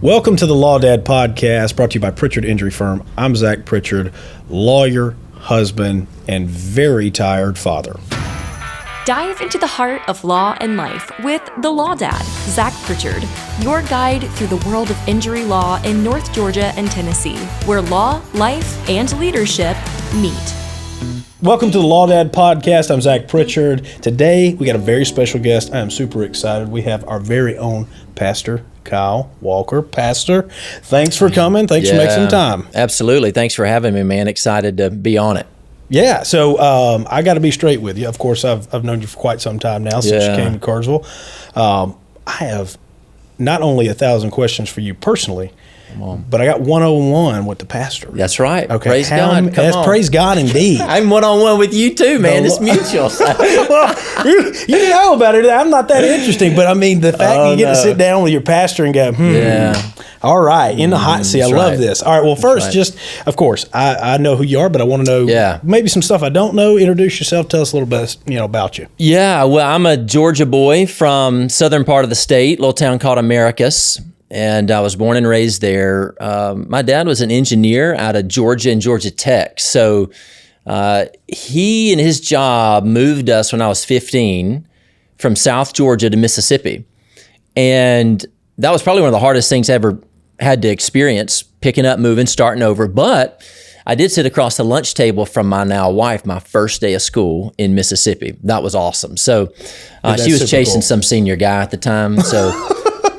Welcome to the Law Dad Podcast, brought to you by Pritchard Injury Firm. I'm Zach Pritchard, lawyer, husband, and very tired father. Dive into the heart of law and life with The Law Dad, Zach Pritchard, your guide through the world of injury law in North Georgia and Tennessee, where law, life, and leadership meet. Welcome to the Law Dad Podcast. I'm Zach Pritchard. Today, we got a very special guest. I am super excited. We have our very own Pastor Kyle Walker. Pastor, thanks for coming. Thanks for making some time. Absolutely. Thanks for having me, man. Excited to be on it. Yeah, so I got to be straight with you. Of course, I've known you for quite some time now, since you came to Cartersville. I have not only 1,000 questions for you personally, but I got 101 with the pastor. That's right. Okay. Praise God. Come on. Praise God indeed. I'm one-on-one with you too, man. It's mutual. Well, you know about it. I'm not that interesting, but I mean, the fact you get to sit down with your pastor and go, all right, in the hot seat. I love this. All right, well, first, just, of course, I know who you are, but I want to know maybe some stuff I don't know. Introduce yourself. Tell us a little bit, about you. Yeah, well, I'm a Georgia boy from southern part of the state, little town called Americus. And I was born and raised there. My dad was an engineer out of Georgia and Georgia Tech. So he and his job moved us when I was 15 from South Georgia to Mississippi. And that was probably one of the hardest things I ever had to experience, picking up, moving, starting over. But I did sit across the lunch table from my now wife my first day of school in Mississippi. That was awesome. So she was chasing some senior guy at the time. So...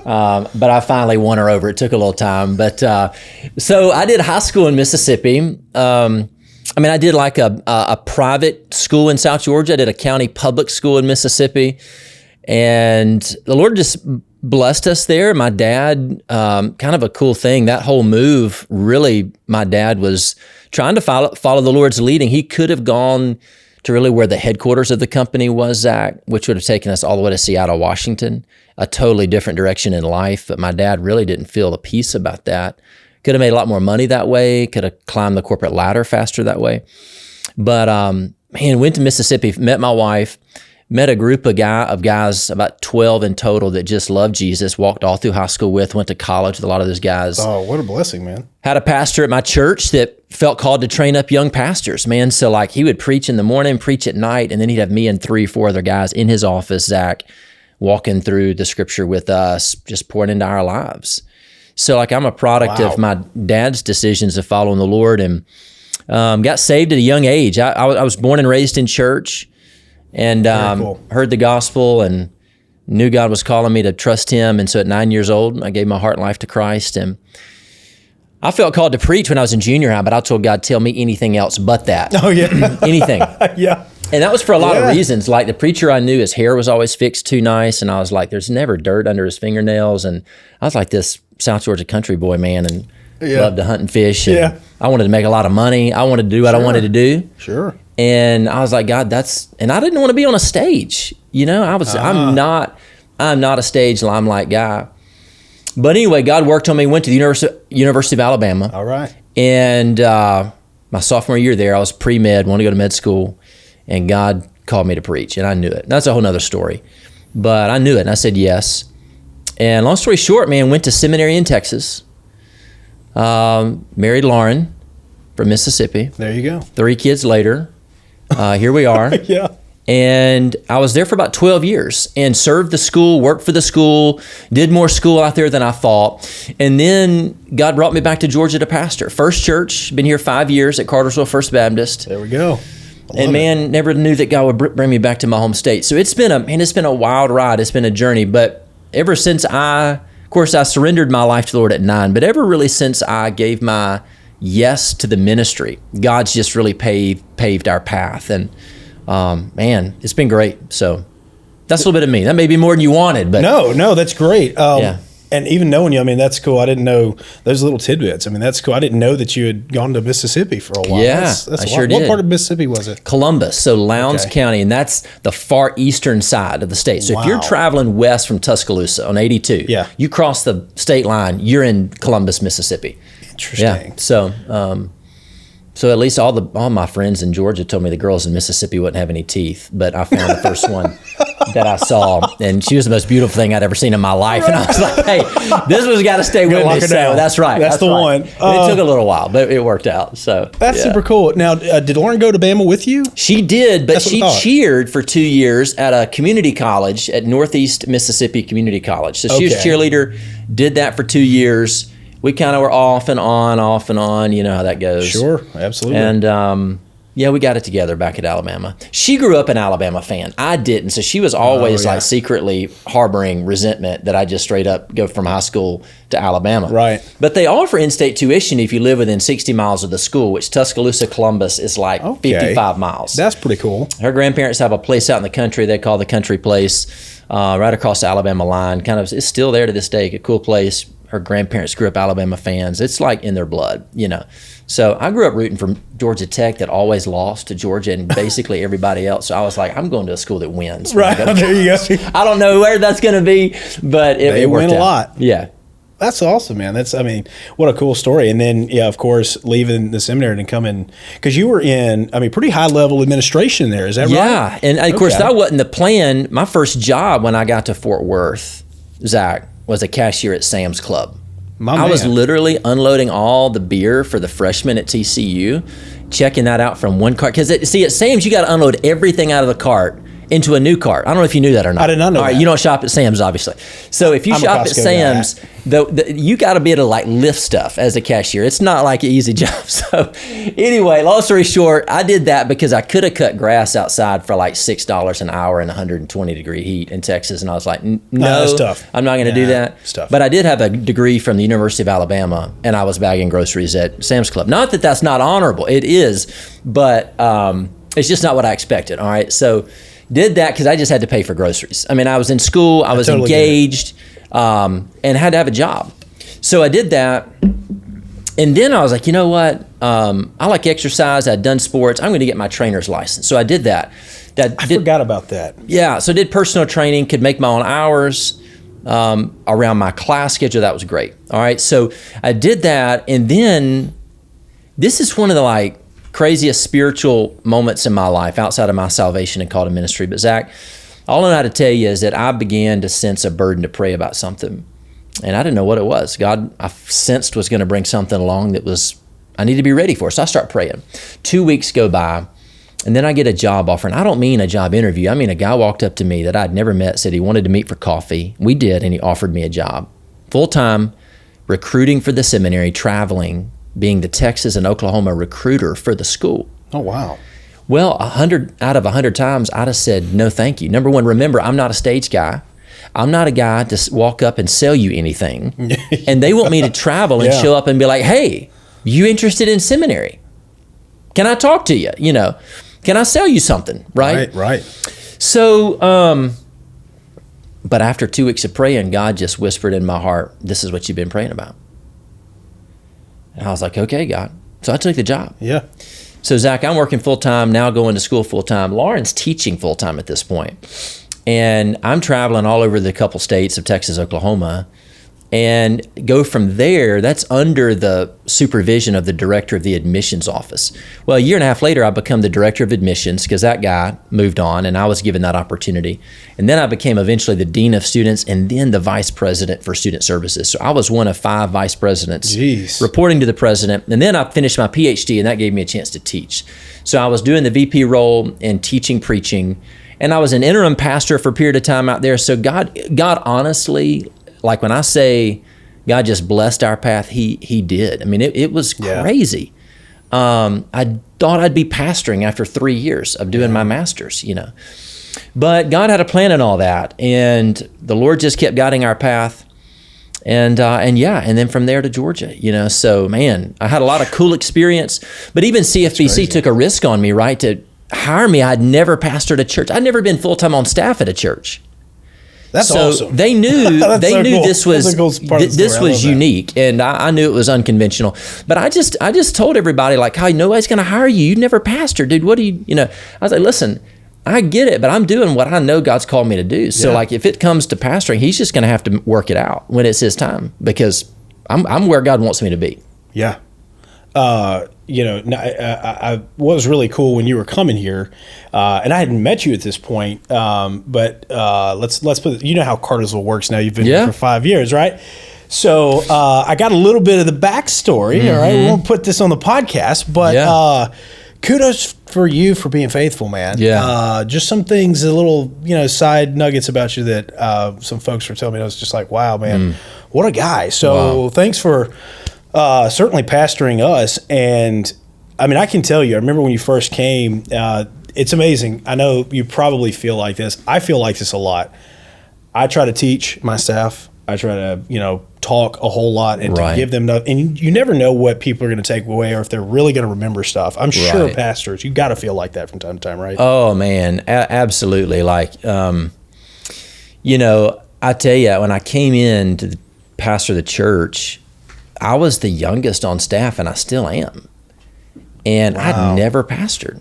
but I finally won her over. It took a little time. But so I did high school in Mississippi. I did like a private school in South Georgia. I did a county public school in Mississippi. And the Lord just blessed us there. My dad, kind of a cool thing, that whole move, really, my dad was trying to follow the Lord's leading. He could have gone to really where the headquarters of the company was, Zach, which would have taken us all the way to Seattle, Washington, a totally different direction in life. But my dad really didn't feel the peace about that. Could have made a lot more money that way, could have climbed the corporate ladder faster that way. But went to Mississippi, met my wife, met a group of guys, about 12 in total, that just loved Jesus, walked all through high school with, went to college with a lot of those guys. Oh, what a blessing, man. Had a pastor at my church that felt called to train up young pastors, man. So like he would preach in the morning, preach at night, and then he'd have me and 3-4 other guys in his office, Zach, walking through the scripture with us, just pouring into our lives. So like I'm a product of my dad's decisions of following the Lord, and got saved at a young age. I was born and raised in church, and heard the gospel and knew God was calling me to trust him. And so at 9 years old, I gave my heart and life to Christ. And I felt called to preach when I was in junior high, but I told God, tell me anything else but that. Oh, yeah. Anything. Yeah. And that was for a lot of reasons. Like the preacher I knew, his hair was always fixed too nice. And I was like, there's never dirt under his fingernails. And I was like this South Georgia country boy, man, and loved to hunt and fish. And I wanted to make a lot of money. I wanted to do what I wanted to do. Sure. And I was like, God, and I didn't want to be on a stage. I'm not a stage limelight guy. But anyway, God worked on me, went to the University of Alabama. All right. And my sophomore year there, I was pre-med, wanted to go to med school, and God called me to preach, and I knew it. That's a whole nother story. But I knew it, and I said yes. And long story short, man, went to seminary in Texas, married Lauren from Mississippi. There you go. 3 kids later, here we are. Yeah. And I was there for about 12 years and served the school, worked for the school, did more school out there than I thought. And then God brought me back to Georgia to pastor. First church, been here 5 years at Cartersville First Baptist. There we go. And man, never knew that God would bring me back to my home state. So it's been a wild ride. It's been a journey. But ever since I surrendered my life to the Lord at 9, but ever really since I gave my yes to the ministry, God's just really paved our path. And man, it's been great. So that's a little bit of me. That may be more than you wanted, but no, that's great. And even knowing you, that's cool. I didn't know those little tidbits. That's cool. I didn't know that you had gone to Mississippi for a while. Yeah, that's I sure did. What part of Mississippi was it? Columbus, so Lowndes County, and that's the far eastern side of the state. So if you're traveling west from Tuscaloosa on 82, you cross the state line, you're in Columbus, Mississippi. Interesting. Yeah. So at least all my friends in Georgia told me the girls in Mississippi wouldn't have any teeth, but I found the first one. that I saw, and she was the most beautiful thing I'd ever seen in my life. And I was like, hey, this one's got to stay with me. So that's right. That's the one. It took a little while, but it worked out. So that's super cool. Now, did Lauren go to Bama with you? She did, but she cheered for 2 years at a community college at Northeast Mississippi Community College. So she was cheerleader, did that for 2 years. We kind of were off and on. You know how that goes. Sure, absolutely. And yeah, we got it together back at Alabama. She grew up an Alabama fan. I didn't. So she was always like secretly harboring resentment that I just straight up go from high school to Alabama. Right. But they offer in-state tuition if you live within 60 miles of the school, which Tuscaloosa, Columbus is like 55 miles. That's pretty cool. Her grandparents have a place out in the country they call the Country Place, right across the Alabama line. Kind of, it's still there to this day, a cool place. Her grandparents grew up Alabama fans. It's like in their blood, you know. So I grew up rooting for Georgia Tech that always lost to Georgia and basically everybody else. So I was like, I'm going to a school that wins. Right, there you go. I don't know where that's going to be, but it worked win a lot. Yeah. That's awesome, man. What a cool story. And then, of course, leaving the seminary and coming, because you were in, pretty high level administration there. Is that right? Yeah. And of course, that wasn't the plan. My first job when I got to Fort Worth, Zach, was a cashier at Sam's Club. I was literally unloading all the beer for the freshmen at TCU, checking that out from one cart. Because, at Sam's, you got to unload everything out of the cart into a new cart. I don't know if you knew that or not. I did not know that. You don't shop at Sam's, obviously. So if you shop at Sam's, you got to be able to like lift stuff as a cashier. It's not like an easy job. So anyway, long story short, I did that because I could have cut grass outside for like $6 an hour in 120-degree heat in Texas. And I was like, no, that's tough. I'm not going to do that. It's tough. But I did have a degree from the University of Alabama, and I was bagging groceries at Sam's Club. Not that that's not honorable. It is, but it's just not what I expected. All right. So did that because I just had to pay for groceries. I was in school, I was totally engaged, and had to have a job. So I did that. And then I was like, you know what? I like exercise. I'd done sports. I'm going to get my trainer's license. So I did that. I forgot about that. Yeah. So I did personal training, could make my own hours around my class schedule. That was great. All right. So I did that. And then this is one of the craziest spiritual moments in my life outside of my salvation and call to ministry. But Zach, all I know how to tell you is that I began to sense a burden to pray about something. And I didn't know what it was. God, I sensed was going to bring something along that I need to be ready for. So I start praying. 2 weeks go by, and then I get a job offer. And I don't mean a job interview. I mean a guy walked up to me that I'd never met, said he wanted to meet for coffee. We did, and he offered me a job. Full-time, recruiting for the seminary, traveling, being the Texas and Oklahoma recruiter for the school. Oh, wow. Well, 100 out of 100 times, I'd have said, no, thank you. Number one, remember, I'm not a stage guy. I'm not a guy to walk up and sell you anything. And they want me to travel and show up and be like, hey, you interested in seminary? Can I talk to you? Can I sell you something? Right. So, but after 2 weeks of praying, God just whispered in my heart, this is what you've been praying about. And I was like, okay, God. So I took the job. Yeah. So Zach, I'm working full-time, now going to school full-time. Lauren's teaching full-time at this point. And I'm traveling all over the couple states of Texas, Oklahoma, and go from there. That's under the supervision of the director of the admissions office. Well, a year and a half later, I become the director of admissions because that guy moved on and I was given that opportunity. And then I became eventually the dean of students and then the vice president for student services. So I was one of 5 vice presidents reporting to the president. And then I finished my PhD and that gave me a chance to teach. So I was doing the VP role and teaching, preaching, and I was an interim pastor for a period of time out there. So God honestly, like when I say God just blessed our path, he did. It was crazy. I thought I'd be pastoring after 3 years of doing my master's, But God had a plan in all that. And the Lord just kept guiding our path. And then from there to Georgia, So, man, I had a lot of cool experience. But even CFBC took a risk on me, right, to hire me. I'd never pastored a church. I'd never been full-time on staff at a church. That's awesome. They knew cool. this was unique, and I knew it was unconventional. But I just told everybody hey, nobody's going to hire you. You never pastored, dude. What do you I was like, listen, I get it, but I'm doing what I know God's called me to do. So if it comes to pastoring, he's just going to have to work it out when it's his time because I'm where God wants me to be. Yeah. what was really cool when you were coming here, and I hadn't met you at this point, but let's put, you know how Cartersville works now. You've been here for 5 years, right? So I got a little bit of the backstory. All right, we won't put this on the podcast, but kudos for you for being faithful, man. Yeah. Just some things, a little side nuggets about you that some folks were telling me. I was just like, wow, man, what a guy. So thanks for certainly pastoring us. And I mean, I can tell you, I remember when you first came, it's amazing. I know you probably feel like this. I feel like this a lot. I try to teach my staff. I try to, talk a whole lot and to give them and you never know what people are going to take away or if they're really going to remember stuff. I'm sure pastors, you got to feel like that from time to time, right? Oh man, absolutely. Like, I tell you, when I came in to pastor the church, I was the youngest on staff and I still am. And I'd never pastored.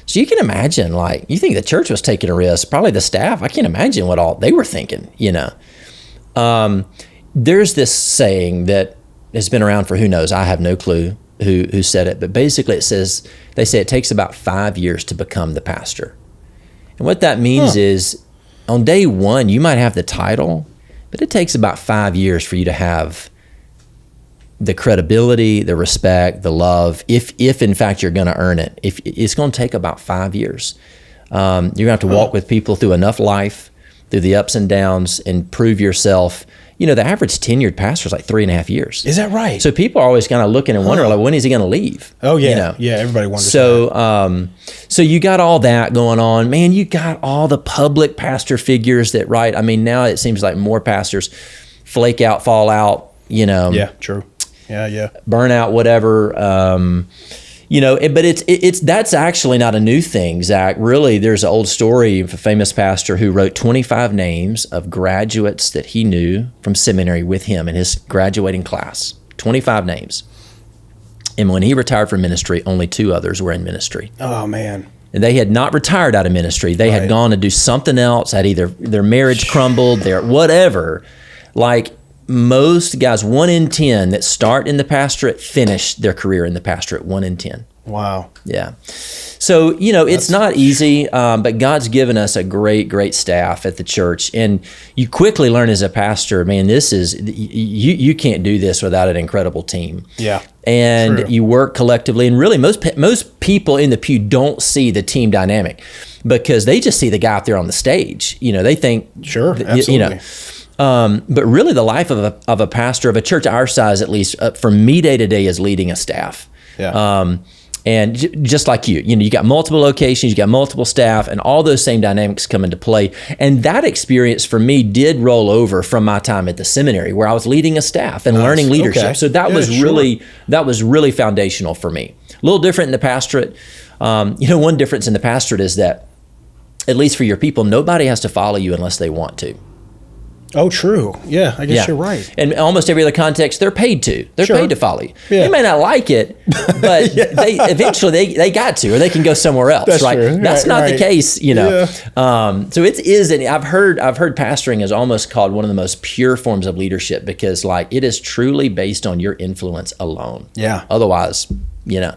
So you can imagine, like, you think the church was taking a risk, probably the staff, I can't imagine what all they were thinking, There's this saying that has been around for who knows, I have no clue who said it, but basically they say it takes about 5 years to become the pastor. And what that means is on day one, you might have the title, but it takes about 5 years for you to have the credibility, the respect, the love, if in fact you're going to earn it. If it's going to take about 5 years. You're going to have to walk with people through enough life, through the ups and downs, and prove yourself. The average tenured pastor is like 3.5 years. Is that right? So people are always kind of looking and wondering, like, when is he going to leave? Oh yeah, yeah. Everybody wonders. So, so you got all that going on, man. You got all the public pastor figures that, right? I mean, now it seems like more pastors flake out, fall out. Yeah, true. Yeah. Burnout, whatever. But it's that's actually not a new thing, Zach. Really, there's an old story of a famous pastor who wrote 25 names of graduates that he knew from seminary with him in his graduating class. 25 names. And when he retired from ministry, only 2 others were in ministry. Oh, man. And they had not retired out of ministry. They had gone to do something else, had either their marriage crumbled, their whatever. Like, most guys, 1 in 10 that start in the pastorate finish their career in the pastorate, 1 in 10. Wow. Yeah. So, it's not easy, but God's given us a great, great staff at the church. And you quickly learn as a pastor, man, you can't do this without an incredible team. Yeah. And True. You work collectively. And really, most people in the pew don't see the team dynamic because they just see the guy out there on the stage. They think, sure, absolutely. But really, the life of a pastor of a church our size, at least for me, day to day, is leading a staff. Yeah. And just like you got multiple locations, you got multiple staff, and all those same dynamics come into play. And that experience for me did roll over from my time at the seminary, where I was leading a staff and learning leadership. Okay. So that was really foundational for me. A little different in the pastorate. One difference in the pastorate is that, at least for your people, nobody has to follow you unless they want to. Oh, true. Yeah, I guess you're right. And almost every other context, they're paid to. They're paid to follow you. Yeah. They may not like it, but they eventually they got to, or they can go somewhere else. That's right? True. That's not the case, Yeah. So it is, and I've heard pastoring is almost called one of the most pure forms of leadership because, like, it is truly based on your influence alone. Yeah. Otherwise, you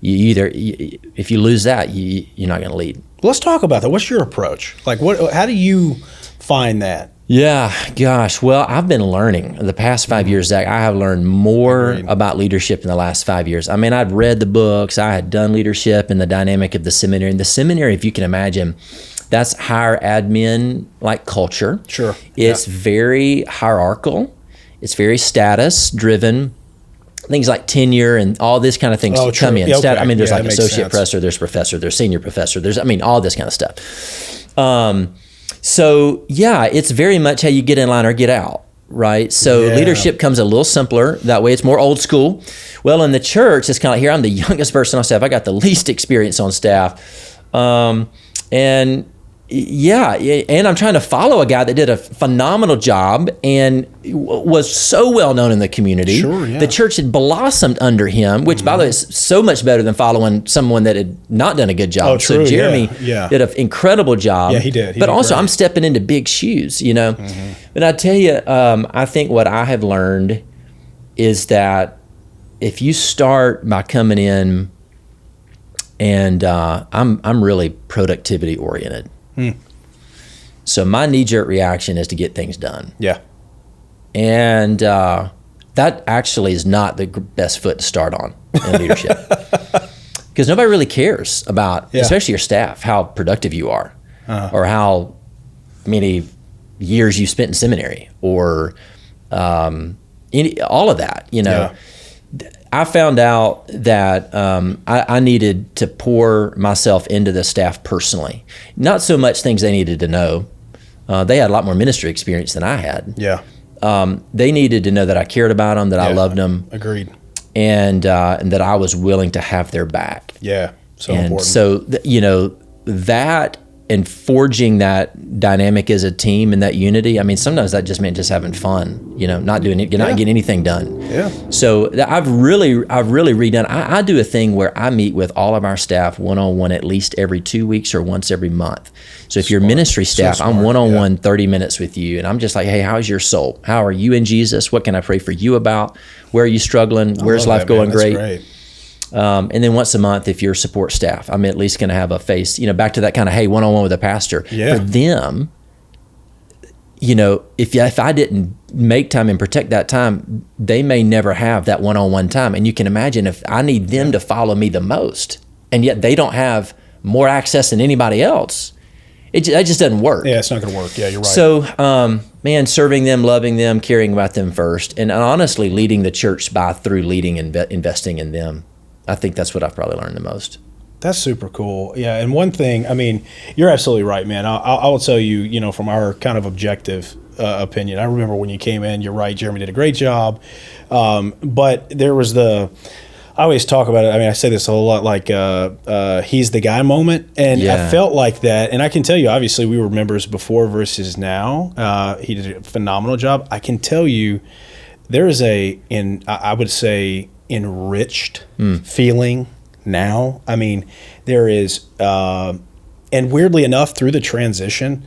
if you lose that, you're not going to lead. Let's talk about that. What's your approach? Like, how do you find that? Yeah, gosh. Well, I've been learning the past 5 years, Zach. I have learned more about leadership in the last 5 years. I mean, I'd read the books. I had done leadership and the dynamic of the seminary. And the seminary, if you can imagine, that's higher admin like culture. Sure. It's very hierarchical. It's very status driven. Things like tenure and all this kind of things come in. Yeah, okay. I mean, there's like associate professor, there's professor, there's senior professor, there's all this kind of stuff. So yeah, it's very much how you get in line or get out, right? So leadership comes a little simpler. That way it's more old school. Well, in the church, it's kind of like, here, I'm the youngest person on staff. I got the least experience on staff. And I'm trying to follow a guy that did a phenomenal job and was so well known in the community. Sure, yeah. The church had blossomed under him, which, by the way, is so much better than following someone that had not done a good job. Oh, true. So Jeremy did an incredible job. Yeah, he did. But also, I'm stepping into big shoes, But I tell you, I think what I have learned is that if you start by coming in, and I'm really productivity oriented. So my knee-jerk reaction is to get things done. Yeah. And that actually is not the best foot to start on in leadership. Because nobody really cares about, especially your staff, how productive you are, or how many years you spent in seminary, or all of that, you know. Yeah. I found out that I needed to pour myself into the staff personally. Not so much things they needed to know. They had a lot more ministry experience than I had. Yeah. They needed to know that I cared about them, that I loved them. Agreed. And that I was willing to have their back. Yeah, so and important. So, you know, that and forging that dynamic as a team and that unity, I mean, sometimes that just meant just having fun, you know, not doing it, not getting anything done. Yeah. So I've really redone. I do a thing where I meet with all of our staff one-on-one at least every 2 weeks or once every month. So if you're ministry staff, I'm one-on-one 30 minutes with you, and I'm just like, hey, how's your soul? How are you in Jesus? What can I pray for you about? Where are you struggling? Where's life going? Great. And then once a month, if you're support staff, I'm at least going to have a face, you know, back to that kind of, hey, one-on-one with a pastor. Yeah. For them, you know, if I didn't make time and protect that time, they may never have that one-on-one time. And you can imagine if I need them to follow me the most, and yet they don't have more access than anybody else, it just doesn't work. Yeah, it's not going to work. Yeah, you're right. So, man, serving them, loving them, caring about them first, and honestly leading the church through leading and investing in them. I think that's what I've probably learned the most. That's super cool. Yeah, and one thing, I mean, you're absolutely right, man. I will tell you, you know, from our kind of objective opinion, I remember when you came in, you're right, Jeremy did a great job. But there was I always talk about it, I mean, I say this a whole lot, like he's the guy moment. And I felt like that. And I can tell you, obviously, we were members before versus now. He did a phenomenal job. I can tell you, there is I would say, enriched feeling now. I mean, there is, and weirdly enough, through the transition,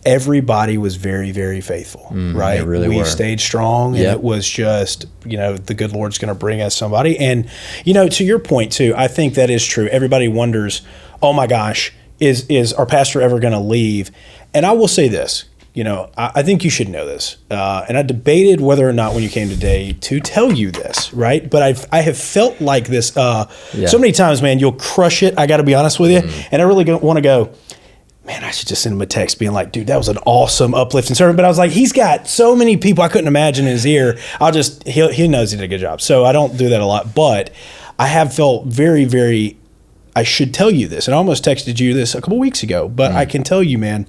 everybody was very, very faithful, right? They really we stayed strong, and it was just, you know, the good Lord's going to bring us somebody. And, you know, to your point too, I think that is true. Everybody wonders, oh my gosh, is our pastor ever going to leave? And I will say this, you know, I think you should know this. And I debated whether or not when you came today to tell you this, right? But I have felt like this so many times, man, you'll crush it. I got to be honest with you. And I really want to go, man, I should just send him a text being like, dude, that was an awesome uplifting sermon. But I was like, he's got so many people I couldn't imagine in his ear. He knows he did a good job. So I don't do that a lot. But I have felt very, very, I should tell you this. And I almost texted you this a couple weeks ago. But I can tell you, man,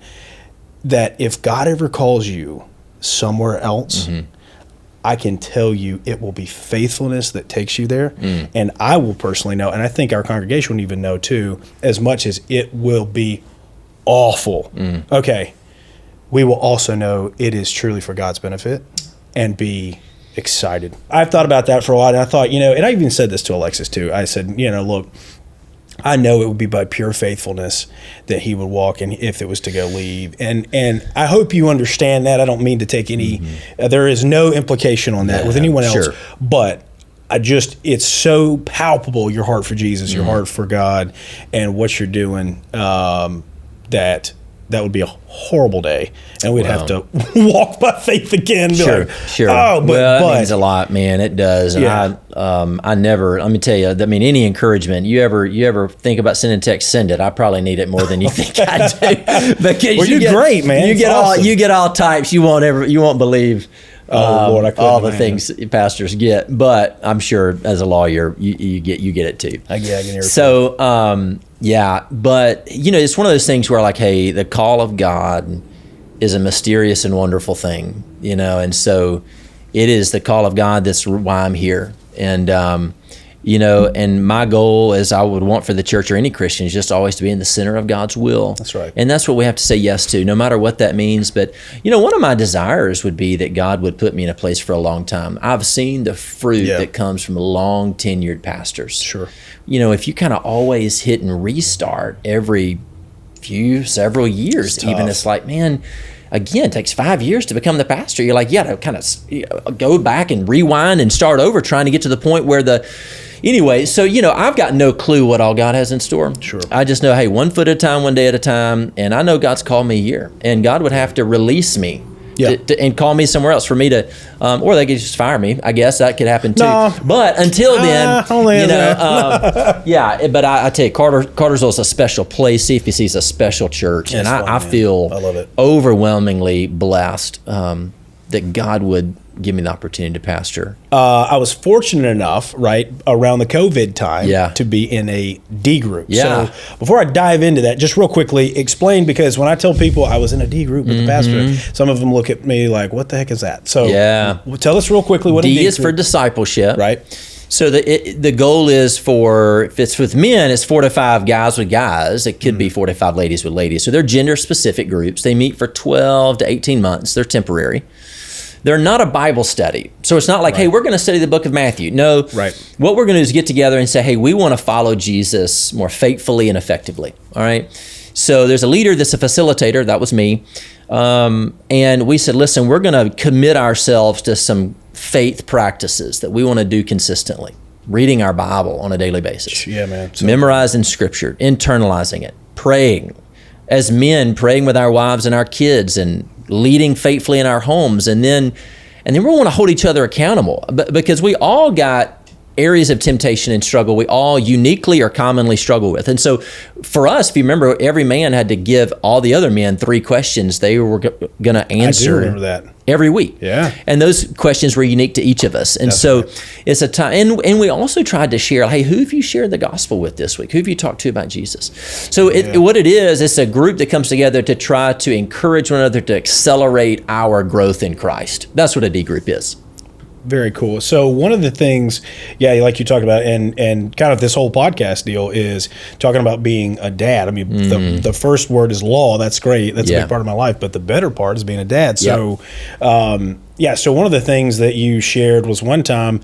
that if God ever calls you somewhere else, I can tell you it will be faithfulness that takes you there. And I will personally know, and I think our congregation would even know too, as much as it will be awful. Okay, we will also know it is truly for God's benefit and be excited. I've thought about that for a while, and I thought, you know, and I even said this to Alexis too. I said, you know, look, I know it would be by pure faithfulness that he would walk, and if it was to go leave. And I hope you understand that. I don't mean to take any, there is no implication on that with anyone else. Sure. But it's so palpable, your heart for Jesus, your heart for God, and what you're doing, that would be a horrible day, and we'd have to walk by faith again. Sure. Oh, but that means a lot, man. It does. And I never. Let me tell you. I mean, any encouragement you ever think about sending text, send it. I probably need it more than you think I do. Because you're great, man. You get all types. You won't believe. Lord, all the things pastors get, but I'm sure as a lawyer, you get it too. I can hear it. So, but you know, it's one of those things where like, hey, the call of God is a mysterious and wonderful thing, you know, and so it is the call of God. That's why I'm here. And, you know, and my goal, as I would want for the church or any Christian, is just always to be in the center of God's will. That's right. And that's what we have to say yes to, no matter what that means. But, you know, one of my desires would be that God would put me in a place for a long time. I've seen the fruit that comes from long tenured pastors. Sure. You know, if you kind of always hit and restart every several years, even, it's like, man, again, it takes 5 years to become the pastor. You're like, to kind of go back and rewind and start over, trying to get to the point where anyway, so, I've got no clue what all God has in store. Sure. I just know, hey, one foot at a time, one day at a time, and I know God's called me here, and God would have to release me and call me somewhere else for me to, or they could just fire me. I guess that could happen too. No. But until then, but I tell you, Cartersville is a special place. CFPC is a special church, and I feel I love it. Overwhelmingly blessed that God would give me the opportunity to pastor. I was fortunate enough, right, around the COVID time to be in a D group. Yeah. So before I dive into that, just real quickly, explain, because when I tell people I was in a D group with the pastor, some of them look at me like, what the heck is that? So tell us real quickly what a D is group. For discipleship. Right. So the goal is if it's with men, it's 4 to 5 guys with guys. It could be 4 to 5 ladies with ladies. So they're gender-specific groups. They meet for 12 to 18 months. They're temporary. They're not a Bible study. So it's not like, hey, we're going to study the book of Matthew. No. Right. What we're going to do is get together and say, hey, we want to follow Jesus more faithfully and effectively. All right. So there's a leader that's a facilitator. That was me. And we said, listen, we're going to commit ourselves to some faith practices that we want to do consistently. Reading our Bible on a daily basis. Yeah, man. So memorizing scripture, internalizing it, praying. As men, praying with our wives and our kids, and leading faithfully in our homes, and then we want to hold each other accountable, because we all got areas of temptation and struggle we all uniquely or commonly struggle with. And so for us, if you remember, every man had to give all the other men 3 questions they were going to answer. I do remember that. Every week. Yeah. And those questions were unique to each of us. And it's a time, and we also tried to share, hey, who have you shared the gospel with this week? Who have you talked to about Jesus? So what it is, it's a group that comes together to try to encourage one another to accelerate our growth in Christ. That's what a D group is. Very cool. So one of the things, like you talked about, and kind of this whole podcast deal is talking about being a dad. I mean, the first word is law. That's great. That's a big part of my life. But the better part is being a dad. So, so one of the things that you shared was one time,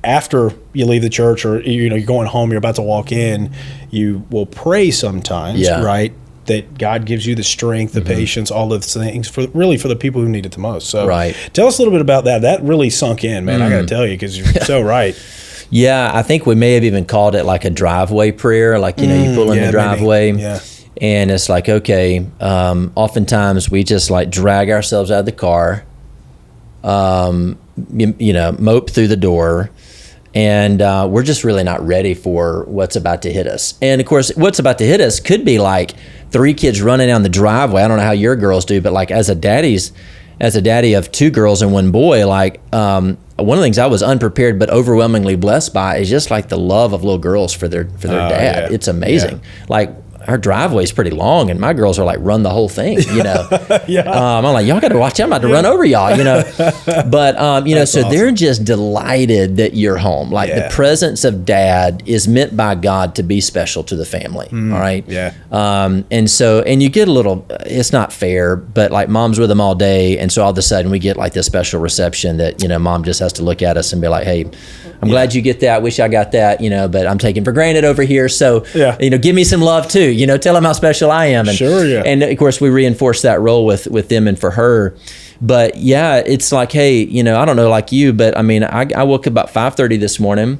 after you leave the church, or you're going home, you're about to walk in, you will pray sometimes, right? That God gives you the strength, the patience, all of the things for the people who need it the most. So tell us a little bit about that. That really sunk in, man. I got to tell you, because you're so right. Yeah, I think we may have even called it like a driveway prayer. Like, you pull in the driveway. Maybe. Yeah. And it's like, okay, oftentimes we just like drag ourselves out of the car, mope through the door, and we're just really not ready for what's about to hit us. And of course, what's about to hit us could be like 3 kids running down the driveway. I don't know how your girls do, but like as a daddy of 2 girls and 1 boy, like one of the things I was unprepared but overwhelmingly blessed by is just like the love of little girls for their dad. Yeah. It's amazing. Yeah. Like our driveway is pretty long, and my girls are like, run the whole thing, I'm like, y'all got to watch out, I'm about to run over y'all, But, so awesome. They're just delighted that you're home. Like the presence of dad is meant by God to be special to the family, all right? Yeah. And you get a little, it's not fair, but like mom's with them all day, and so all of a sudden we get like this special reception that, mom just has to look at us and be like, hey, I'm glad you get that, wish I got that, but I'm taking for granted over here, so, give me some love too. Tell them how special I am. And, sure, yeah. And of course, we reinforce that role with them and for her. But it's like, hey, I don't know like you, but I mean, I woke up about 5:30 this morning.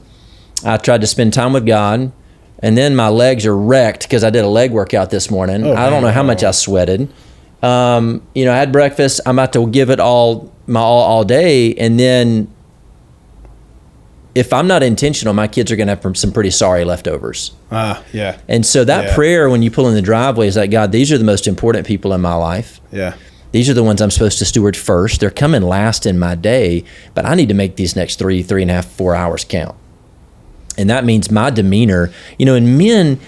I tried to spend time with God, and then my legs are wrecked because I did a leg workout this morning. I don't know how much I sweated. I had breakfast. I'm about to give it all day, and then if I'm not intentional, my kids are going to have some pretty sorry leftovers. Yeah. And so that prayer, when you pull in the driveway, is like, God, these are the most important people in my life. Yeah. These are the ones I'm supposed to steward first. They're coming last in my day, but I need to make these next 3.5, 4 hours count. And that means my demeanor, in men,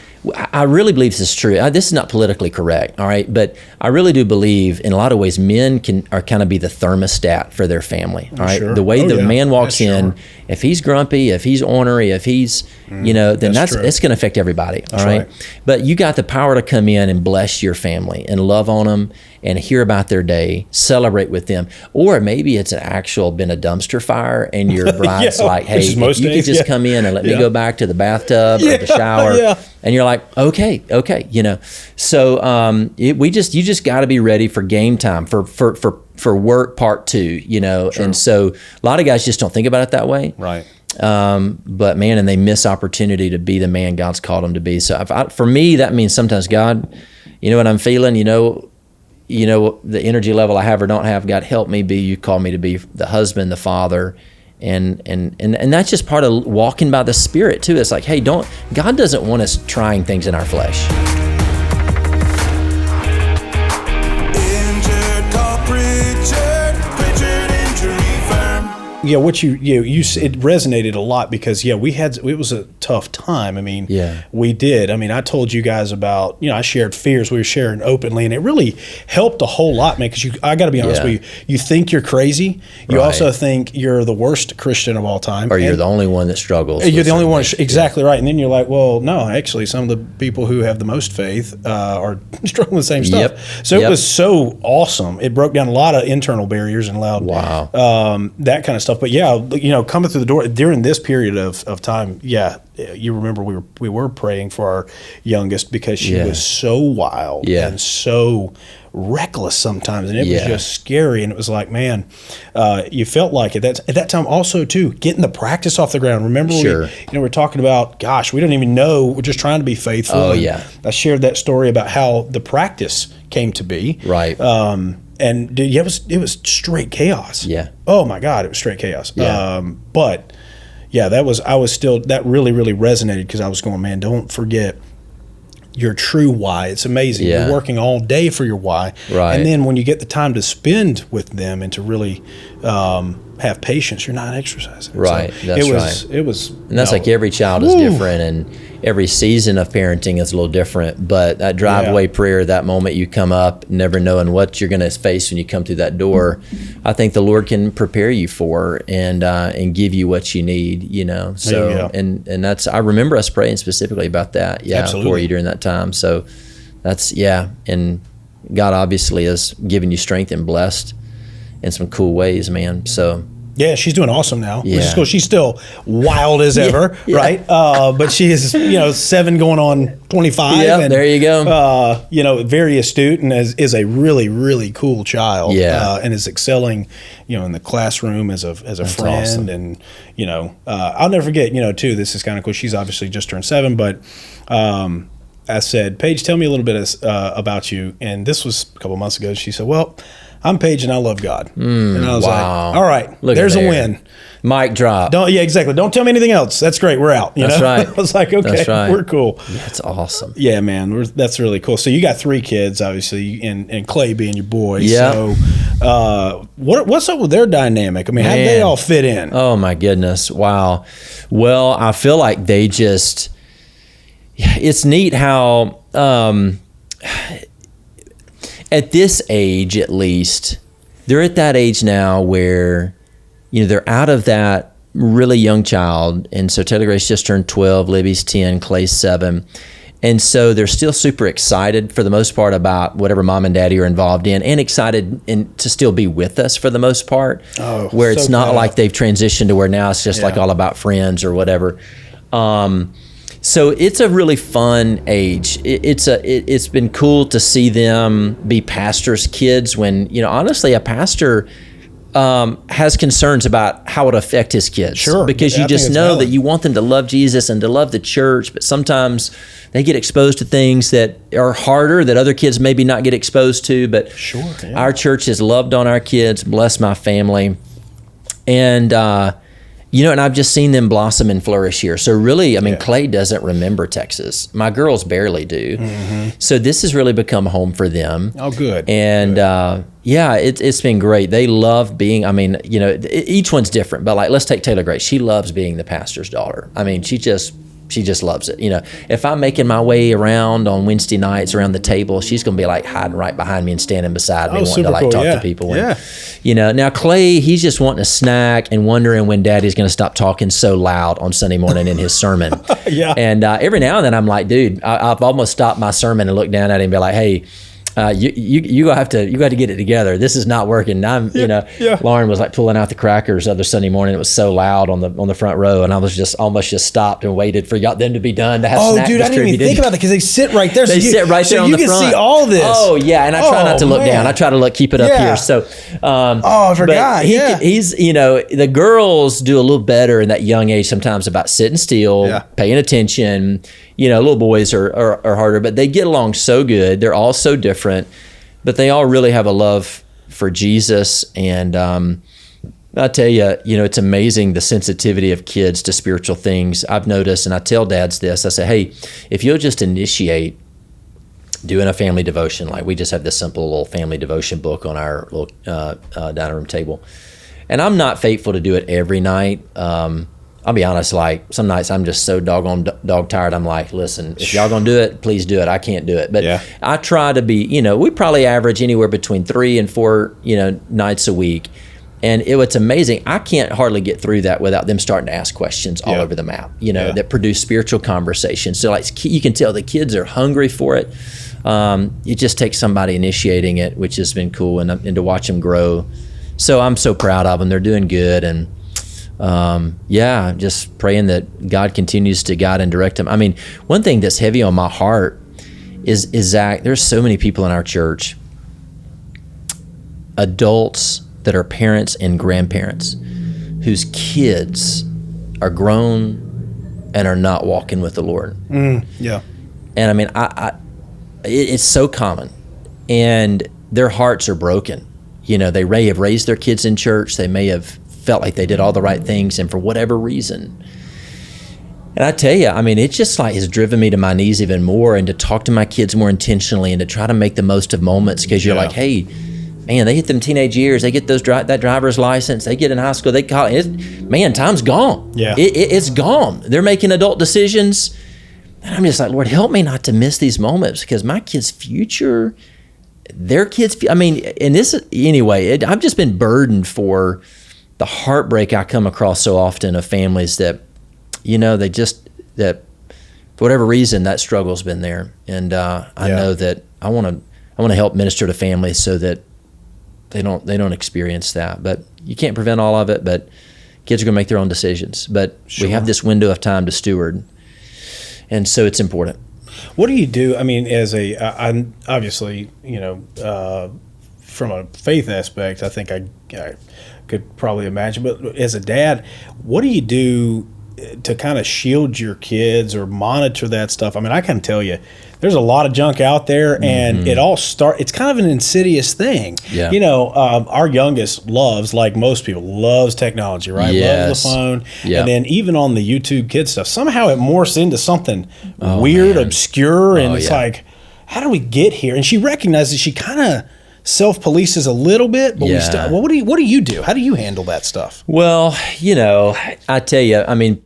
I really believe this is true. This is not politically correct, all right? But I really do believe in a lot of ways men are kind of be the thermostat for their family, all right? Sure. The way man walks in, if he's grumpy, if he's ornery, if he's, then it's going to affect everybody, all right? But you got the power to come in and bless your family and love on them and hear about their day, celebrate with them. Or maybe it's been a dumpster fire and your bride's like, hey, if you could just come in and let me go back to the bathtub or the shower. And you're like, like, okay, So you just got to be ready for game time, for work part 2, Sure. And so a lot of guys just don't think about it that way. Right. But man, and they miss opportunity to be the man God's called them to be. So for me, that means sometimes, God, you know what I'm feeling, the energy level I have or don't have, God, help me be, you call me to be the husband, the father. And that's just part of walking by the Spirit too. It's like, hey, God doesn't want us trying things in our flesh. Yeah, what you it resonated a lot because it was a tough time. I mean, we did. I mean, I told you guys about, I shared fears. We were sharing openly, and it really helped a whole lot, man. Because I got to be honest with you, you think you're crazy. You also think you're the worst Christian of all time, or you're the only one that struggles. You're the only one, exactly right. And then you're like, well, no, actually, some of the people who have the most faith are struggling with the same stuff. So it was so awesome. It broke down a lot of internal barriers and allowed that kind of stuff. But coming through the door during this period of time, you remember we were praying for our youngest because she was so wild and so reckless sometimes, and it was just scary. And it was like, man, you felt like at that time also too getting the practice off the ground. Remember, we're talking about, gosh, we don't even know. We're just trying to be faithful. Oh, I shared that story about how the practice came to be. Right. And dude, it was straight chaos. Yeah. Oh my God, it was straight chaos. Yeah. But that really, really resonated because I was going, man, don't forget your true why. It's amazing. Yeah. You're working all day for your why. Right. And then when you get the time to spend with them and to really have patience, you're not exercising. Right. So That's it was. And that's like every child is different, and every season of parenting is a little different. But that driveway prayer, that moment you come up, never knowing what you're going to face when you come through that door, I think the Lord can prepare you for and give you what you need. So and that's, I remember us praying specifically about that. For you during that time. So that's and God obviously has given you strength and blessed in some cool ways, man. So. Yeah, she's doing awesome now. Yeah. Which is cool. She's still wild as ever, right? But she is, 7 going on 25. Yeah, and, there you go. Very astute and is a really, really cool child. Yeah. And is excelling, in the classroom as a That's friend. awesome. And, I'll never forget, too, this is kind of cool. She's obviously just turned 7, but I said, Paige, tell me a little bit about you. And this was a couple months ago. She said, well, I'm Paige and I love God. And I was like, all right, there's a win. Mic drop. Exactly. Don't tell me anything else. That's great. We're out. That's right. I was like, okay, we're cool. That's awesome. Yeah, man. That's really cool. So you got 3 kids, obviously, and Clay being your boy. Yeah. So what's up with their dynamic? I mean, how do they all fit in? Oh, my goodness. Wow. Well, I feel like they just, it's neat how, at this age, at least, they're at that age now where, they're out of that really young child. And so Taylor Grace just turned 12, Libby's 10, Clay's 7. And so they're still super excited for the most part about whatever mom and daddy are involved in, and excited to still be with us for the most part, where it's not like they've transitioned to where now it's just like all about friends or whatever. So it's a really fun age. It's been cool to see them be pastors' kids when, honestly, a pastor has concerns about how it affect his kids. Sure. Because you just know that you want them to love Jesus and to love the church, but sometimes they get exposed to things that are harder that other kids maybe not get exposed to. But our church has loved on our kids, blessed my family. And, and I've just seen them blossom and flourish here. So really, Clay doesn't remember Texas. My girls barely do. Mm-hmm. So this has really become home for them. Oh, good. And it's been great. They love being, each one's different. But let's take Taylor Grace. She loves being the pastor's daughter. She just loves it. If I'm making my way around on Wednesday nights around the table, she's going to be hiding right behind me and standing beside me, wanting to talk to people. And, now Clay, he's just wanting a snack and wondering when Daddy's going to stop talking so loud on Sunday morning in his sermon. And every now and then I'm like, dude, I've almost stopped my sermon and looked down at him and be like, hey, You have to get it together. This is not working. Lauren was like pulling out the crackers the other Sunday morning. It was so loud on the front row, and I was just almost stopped and waited for them to be done to have snack dude, I didn't even think about that because they sit right there. They sit right there on the front. You can see all this. Oh yeah, and I try not to look down. I try to keep it up here. So, I forgot. He's the girls do a little better in that young age sometimes about sitting still, paying attention. Little boys are harder, but they get along so good. They're all so different, but they all really have a love for Jesus. And I tell you, it's amazing the sensitivity of kids to spiritual things. I've noticed, and I tell dads this, I say, hey, if you'll just initiate doing a family devotion, like we just have this simple little family devotion book on our little dining room table. And I'm not faithful to do it every night. I'll be honest, like some nights I'm just so doggone dog tired. I'm like, listen, if y'all gonna do it, please do it. I can't do it. But I try to be, we probably average anywhere between 3 and 4, nights a week. And it's amazing. I can't hardly get through that without them starting to ask questions all over the map, that produce spiritual conversations. So you can tell the kids are hungry for it. It just takes somebody initiating it, which has been cool, and to watch them grow. So I'm so proud of them. They're doing good. And just praying that God continues to guide and direct them. I mean, one thing that's heavy on my heart is Zach, there's so many people in our church, adults that are parents and grandparents whose kids are grown and are not walking with the Lord. And I mean, it's so common, and their hearts are broken. They may have raised their kids in church. They may have felt like they did all the right things, and for whatever reason. And I tell you, I mean, it just has driven me to my knees even more, and to talk to my kids more intentionally and to try to make the most of moments, because you're like, hey, man, they hit them teenage years, they get that driver's license, they get in high school, they college, man, time's gone. It's gone. They're making adult decisions, and I'm just like, Lord, help me not to miss these moments, because my kids' future, their kids, I mean, and this, anyway, I've just been burdened for the heartbreak I come across so often of families that, that for whatever reason, that struggle's been there. And I know that I want to help minister to families so that they don't experience that. But you can't prevent all of it, but kids are going to make their own decisions. But we have this window of time to steward. And so it's important. What do you do? I mean, as obviously, from a faith aspect, I think I could probably imagine. But as a dad, what do you do to kind of shield your kids or monitor that stuff? I mean, I can tell you, there's a lot of junk out there, and it's kind of an insidious thing. Our youngest like most people, loves technology, right? Loves the phone. And then even on the YouTube Kids stuff, somehow it morphs into something weird, obscure, and it's like, how do we get here? And she recognizes she kind of self-polices a little bit, but we still, what do you do? How do you handle that stuff? Well, I tell you, I mean,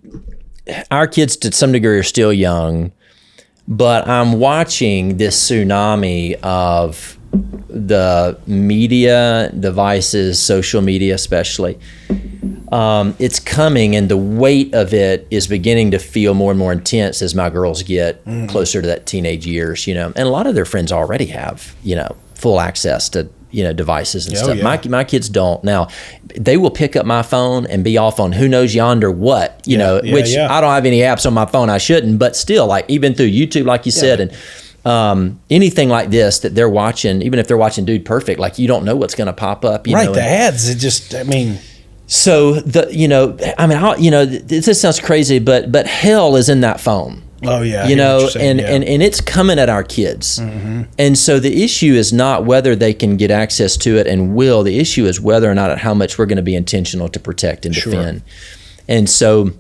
our kids to some degree are still young, but I'm watching this tsunami of the media devices, social media especially. It's coming, and the weight of it is beginning to feel more and more intense as my girls get closer to that teenage years, and a lot of their friends already have, full access to, devices and stuff. My kids don't. Now, they will pick up my phone and be off on who knows yonder what, which I don't have any apps on my phone. I shouldn't, but still, like even through YouTube, like you said, and anything like this that they're watching, even if they're watching Dude Perfect, like you don't know what's going to pop up. The ads, So this sounds crazy, but hell is in that phone. Oh yeah, and it's coming at our kids. And so the issue is not whether they can get access to it and will. The issue is whether or not how much we're going to be intentional to protect and defend. And so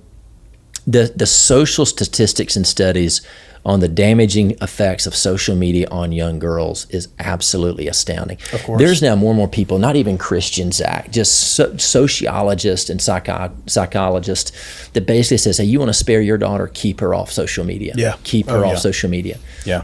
the social statistics and studies on the damaging effects of social media on young girls is absolutely astounding. Of course. There's now more and more people, not even Christians, Zach, just sociologists and psychologists that basically says, hey, you want to spare your daughter, keep her off social media. Keep her off social media.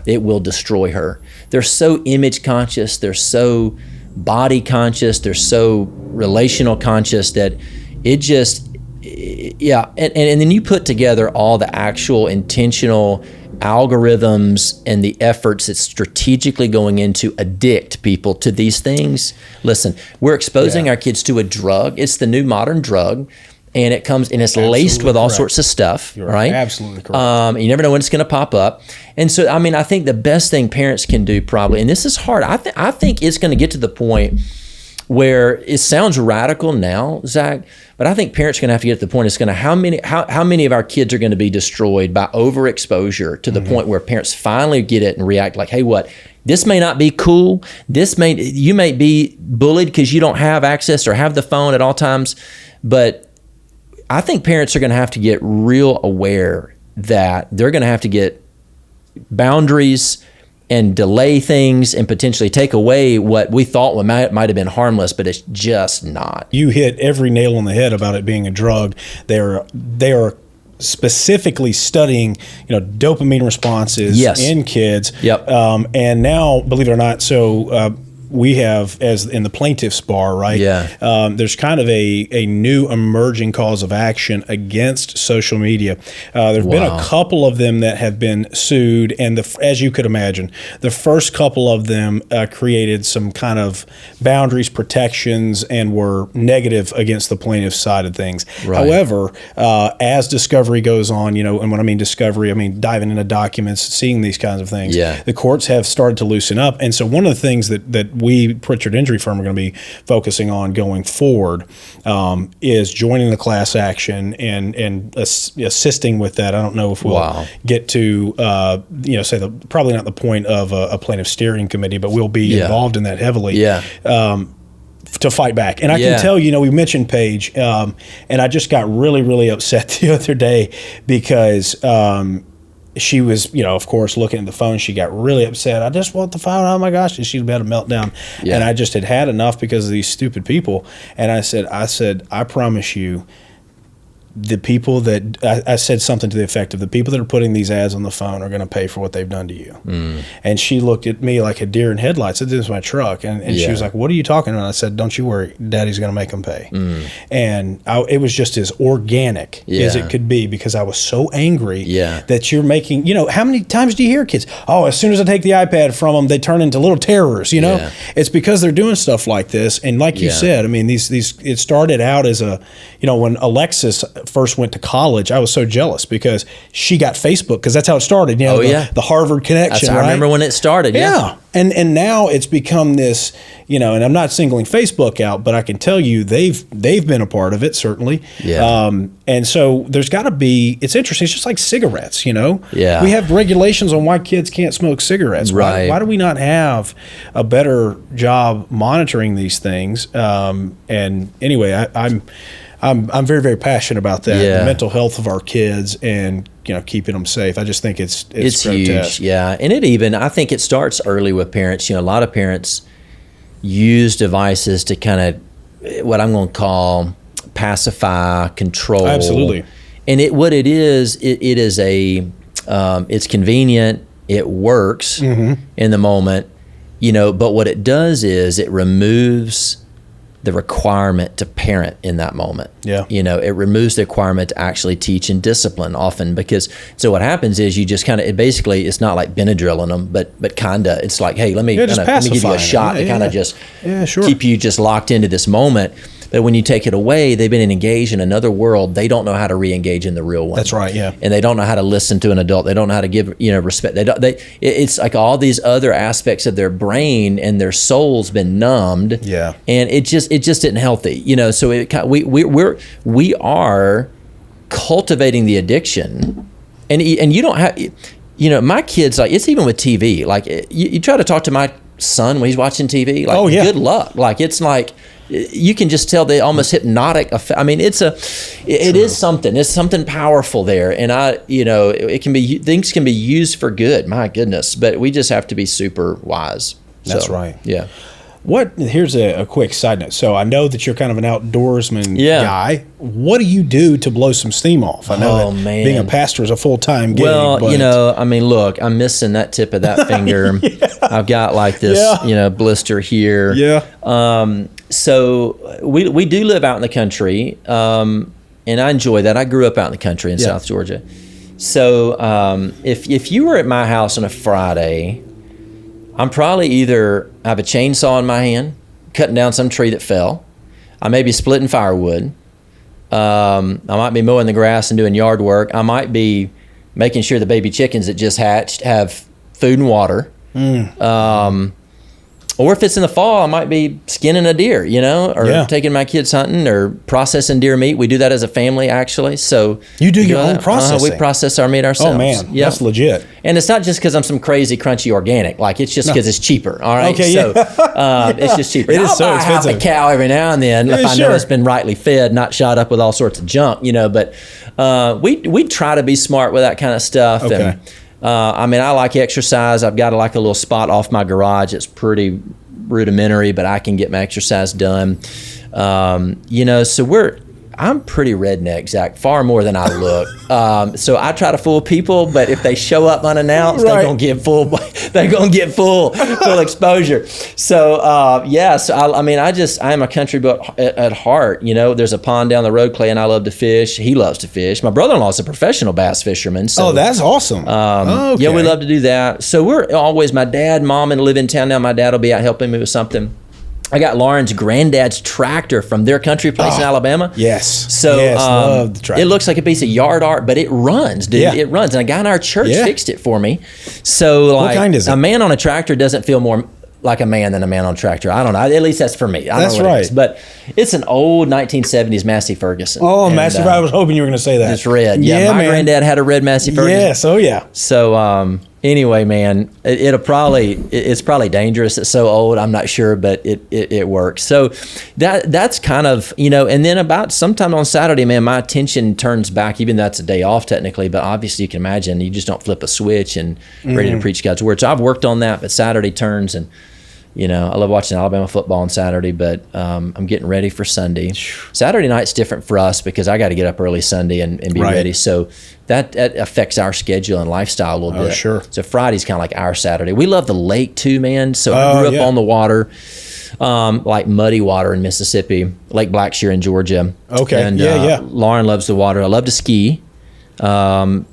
It will destroy her. They're so image conscious. They're so body conscious. They're so relational conscious that it just, and then you put together all the actual intentional algorithms and the efforts that's strategically going into addict people to these things. Listen, we're exposing our kids to a drug. It's the new modern drug. And it comes and it's laced with all sorts of stuff, right? Absolutely correct. You never know when it's going to pop up. And so, I mean, I think the best thing parents can do probably, and this is hard, I think it's going to get to the point where it sounds radical now, Zach, but I think parents are going to have to get to the point it's going to, how many of our kids are going to be destroyed by overexposure to the point where parents finally get it and react like, hey, what? This may not be cool. You may be bullied because you don't have access or have the phone at all times, but I think parents are going to have to get real aware that they're going to have to get boundaries and delay things and potentially take away what we thought might have been harmless, but it's just not. You hit every nail on the head about it being a drug. They are specifically studying, dopamine responses in kids. Yep. And now, believe it or not, we have, as in the plaintiff's bar, right? Yeah. There's kind of a new emerging cause of action against social media. There have been a couple of them that have been sued, and as you could imagine, the first couple of them created some kind of boundaries, protections, and were negative against the plaintiff's side of things. Right. However, as discovery goes on, and when I mean discovery, I mean diving into documents, seeing these kinds of things, the courts have started to loosen up. And so one of the things that we, Pritchard Injury Firm, are going to be focusing on going forward is joining the class action and assisting with that. I don't know if we'll get to, probably not the point of a plaintiff steering committee, but we'll be involved in that heavily. To fight back. And I can tell, we mentioned Paige, and I just got really, really upset the other day because she was, of course, looking at the phone. She got really upset. I just want the phone. Oh, my gosh. And she had a meltdown. Yeah. And I just had enough because of these stupid people. And I said, I promise you, the people that I said something to the effect of the people that are putting these ads on the phone are going to pay for what they've done to you. And she looked at me like a deer in headlights. I said, this is my truck. And she was like, what are you talking about? I said, don't you worry. Daddy's going to make them pay. And it was just as organic as it could be because I was so angry that you're making, how many times do you hear kids? Oh, as soon as I take the iPad from them, they turn into little terrors, It's because they're doing stuff like this. And like you said, I mean, these it started out as when Alexis first went to college, I was so jealous because she got Facebook because that's how it started. The Harvard connection. I remember when it started. Yeah. And now it's become this, and I'm not singling Facebook out, but I can tell you they've been a part of it, certainly. Yeah. And so there's got to be, it's interesting, it's just like cigarettes, Yeah. We have regulations on why kids can't smoke cigarettes. Right. Why do we not have a better job monitoring these things? And anyway, I'm very, very passionate about that, the mental health of our kids and, keeping them safe. I just think it's huge. Yeah. And I think it starts early with parents. A lot of parents use devices to kind of what I'm going to call pacify, control. Absolutely. And it is it's convenient. It works in the moment, but what it does is it removes the requirement to parent in that moment. Yeah. It removes the requirement to actually teach and discipline often because, so what happens is you just it's not like Benadryl in them, but kinda, it's like, hey, let me give you a shot to kind of just keep you just locked into this moment. But when you take it away, they've been engaged in another world. They don't know how to re-engage in the real one. That's right, yeah. And they don't know how to listen to an adult. They don't know how to give, respect. It's like all these other aspects of their brain and their soul's been numbed. Yeah. And it just isn't healthy. So we are cultivating the addiction, and you don't have, my kids, like, it's even with TV. Like, you try to talk to my son when he's watching TV. Like, good luck. Like, it's like, you can just tell the almost hypnotic effect. I mean, it is something. It's something powerful there, and it can be, things can be used for good. My goodness, but we just have to be super wise. That's right. Yeah. Here's a quick side note. So I know that you're kind of an outdoorsman guy. What do you do to blow some steam off? I know being a pastor is a full-time gig. Well, look, I'm missing that tip of that finger. I've got like this, blister here. Yeah. So we do live out in the country, and I enjoy that. I grew up out in the country in South Georgia. So if you were at my house on a Friday, I'm probably either I have a chainsaw in my hand, cutting down some tree that fell. I may be splitting firewood. I might be mowing the grass and doing yard work. I might be making sure the baby chickens that just hatched have food and water. Or if it's in the fall, I might be skinning a deer, or taking my kids hunting or processing deer meat. We do that as a family, actually. So you do your own processing? We process our meat ourselves. Oh, man. That's legit. And it's not just because I'm some crazy, crunchy organic. Like, it's just because it's cheaper, all right? Okay, so it's just cheaper. It is so expensive. I'll buy a cow every now and then if I know it's been rightly fed, not shot up with all sorts of junk, But we try to be smart with that kind of stuff. Okay. And, I like exercise. I've got a little spot off my garage. It's pretty rudimentary, but I can get my exercise done. So I'm pretty redneck, Zach, far more than I look. So I try to fool people, but if they show up unannounced, they're gonna get full. They're gonna get full exposure. So I am a country boy at heart. There's a pond down the road. Clay and I love to fish. He loves to fish. My brother-in-law is a professional bass fisherman. So, that's awesome. Yeah, we love to do that. So we're always, my dad, mom, and live in town now. My dad will be out helping me with something. I got Lauren's granddad's tractor from their country place in Alabama. Yes. So love the tractor. It looks like a piece of yard art, but it runs, dude. Yeah. It runs. And a guy in our church fixed it for me. So what kind is it? A man on a tractor doesn't feel more like a man than a man on a tractor. I don't know. At least that's for me. I don't know what it is. But it's an old 1970s Massey Ferguson. Oh, Massey Ferguson. I was hoping you were going to say that. It's red. Yeah, my granddad had a red Massey Ferguson. Yes. Oh, yeah. So anyway, man, it's probably dangerous. It's so old. I'm not sure, but it works. So that's kind of, and then about sometime on Saturday, man, my attention turns back, even though that's a day off technically, but obviously you can imagine you just don't flip a switch and ready to preach God's word. So I've worked on that, but Saturday turns and, I love watching Alabama football on Saturday, but I'm getting ready for Sunday. Saturday night's different for us because I got to get up early Sunday and be ready. So that affects our schedule and lifestyle a little bit. Sure. So Friday's kind of like our Saturday. We love the lake too, man. So I grew up on the water, like muddy water in Mississippi, Lake Blackshear in Georgia. Okay. And Lauren loves the water. I love to ski, and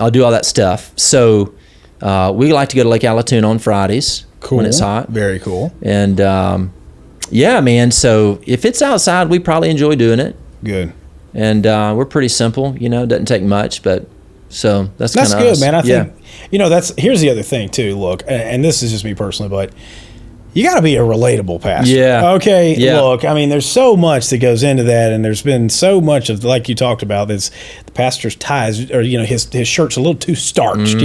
I'll do all that stuff. So we like to go to Lake Allatoona on Fridays. Cool. When it's hot. Very cool. And man, so if it's outside, we probably enjoy doing it. Good. And we're pretty simple, it doesn't take much, but so that's kind of good, man. I think, here's the other thing too. Look, and this is just me personally, but you got to be a relatable pastor. Yeah. Okay. Yeah. Look, there's so much that goes into that, and there's been so much of, like you talked about, this the pastor's ties, or his shirt's a little too starched.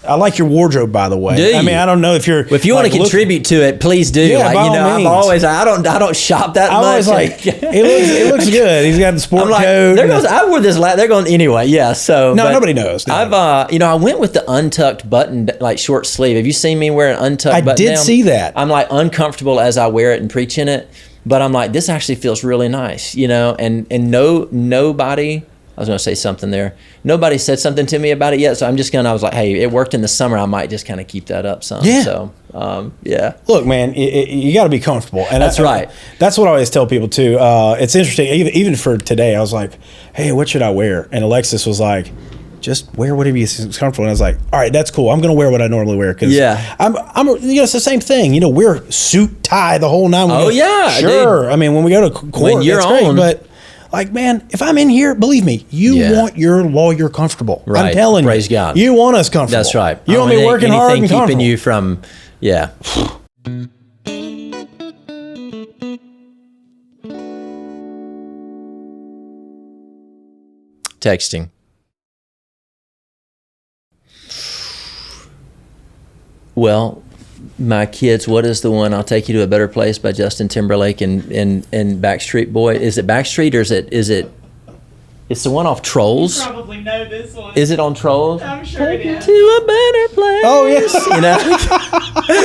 I like your wardrobe, by the way. Do you? I don't know if you're. If you want to contribute to it, please do. Yeah, by all I'm means. always. I don't shop that much. I was like, it looks good. He's got the sport coat. There goes. I wore this. They're going anyway. Yeah. So nobody knows. I've I went with the untucked button, like short sleeve. Have you seen me wear an untucked button? I did see that. I'm like uncomfortable as I wear it and preach in it, but I'm like, this actually feels really nice, and nobody. I was going to say something there. Nobody said something to me about it yet, so I was like, hey, it worked in the summer. I might just kind of keep that up some. Yeah. So, yeah. Look, man, you got to be comfortable. And that's right. That's what I always tell people, too. It's interesting. Even for today, I was like, hey, what should I wear? And Alexis was like, just wear whatever you're comfortable. And I was like, all right, that's cool. I'm going to wear what I normally wear. Cause it's the same thing. Wear suit, tie, the whole nine. Yeah. Sure. Dude. When we go to court, when you're that's on. great. But like, man, if I'm in here, believe me, you want your lawyer comfortable. Right. I'm telling you. Praise God. You want us comfortable. That's right. You want me working hard and comfortable. Keeping you from, Texting. Well, my kids, what is the one, I'll Take You to a Better Place by Justin Timberlake and Backstreet Boy? Is it Backstreet or is it it's the one off Trolls? You probably know this one. Is it on Trolls? I'm sure it is. To a better place. Oh, yes.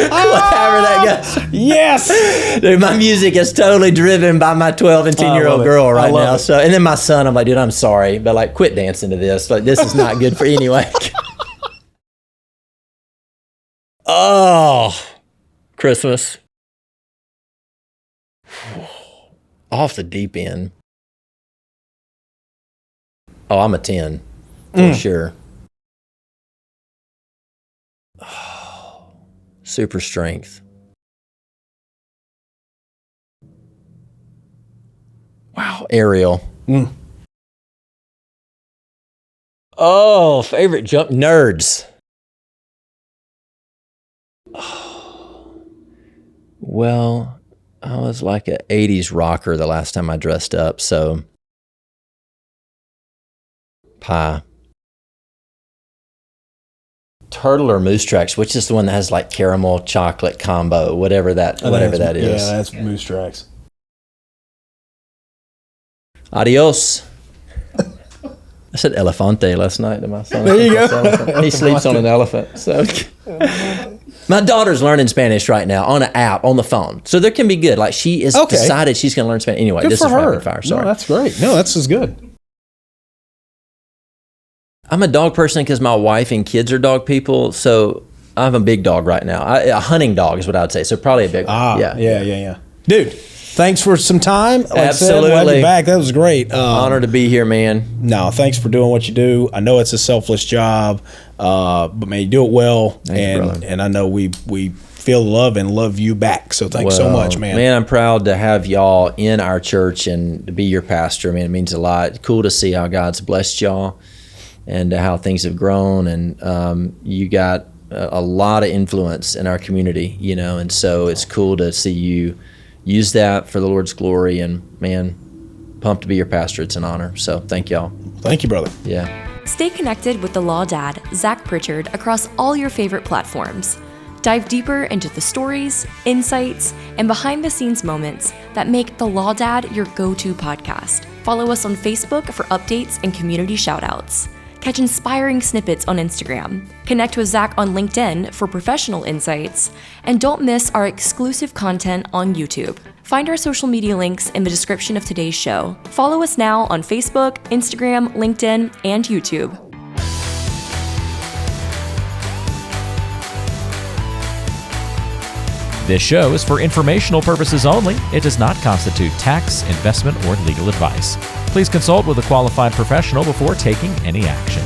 However that goes. Yes. Dude, my music is totally driven by my 12 and 10-year-old girl right now. So, and then my son, I'm like, dude, I'm sorry, but like, quit dancing to this. Like, this is not good for anyway. Oh, Christmas. Off the deep end. Oh, I'm a 10 for sure. Oh, super strength. Wow, Ariel. Oh, favorite jump, nerds. Oh, well, I was like an 80s rocker the last time I dressed up, so pie. Turtle or Moose Tracks, which is the one that has like caramel chocolate combo, whatever that is. Yeah, that's Moose Tracks. Adios. I said elefante last night to my son. There you go. He sleeps on an elephant. So my daughter's learning Spanish right now on an app on the phone. So there can be good. Like she is decided she's going to learn Spanish. Anyway, good this for is her. rapid fire. Sorry. No, that's great. No, that's as good. I'm a dog person because my wife and kids are dog people. So I have a big dog right now. A hunting dog is what I would say. So probably a big one. Yeah. Dude, thanks for some time. Like Absolutely. I said, we'll have you back. That was great. Honor to be here, man. No, thanks for doing what you do. I know it's a selfless job, but man, you do it well. And I know we feel love and love you back. So thanks so much, man. Man, I'm proud to have y'all in our church and to be your pastor. I mean, it means a lot. Cool to see how God's blessed y'all and how things have grown. And you got a lot of influence in our community, you know, and so it's cool to see you use that for the Lord's glory. And man, pumped to be your pastor. It's an honor. So thank y'all. Thank you, brother. Yeah. Stay connected with the Law Dad, Zach Pritchard, across all your favorite platforms. Dive deeper into the stories, insights, and behind-the-scenes moments that make the Law Dad your go-to podcast. Follow us on Facebook for updates and community shoutouts. Catch inspiring snippets on Instagram. Connect with Zach on LinkedIn for professional insights. And don't miss our exclusive content on YouTube. Find our social media links in the description of today's show. Follow us now on Facebook, Instagram, LinkedIn, and YouTube. This show is for informational purposes only. It does not constitute tax, investment, or legal advice. Please consult with a qualified professional before taking any action.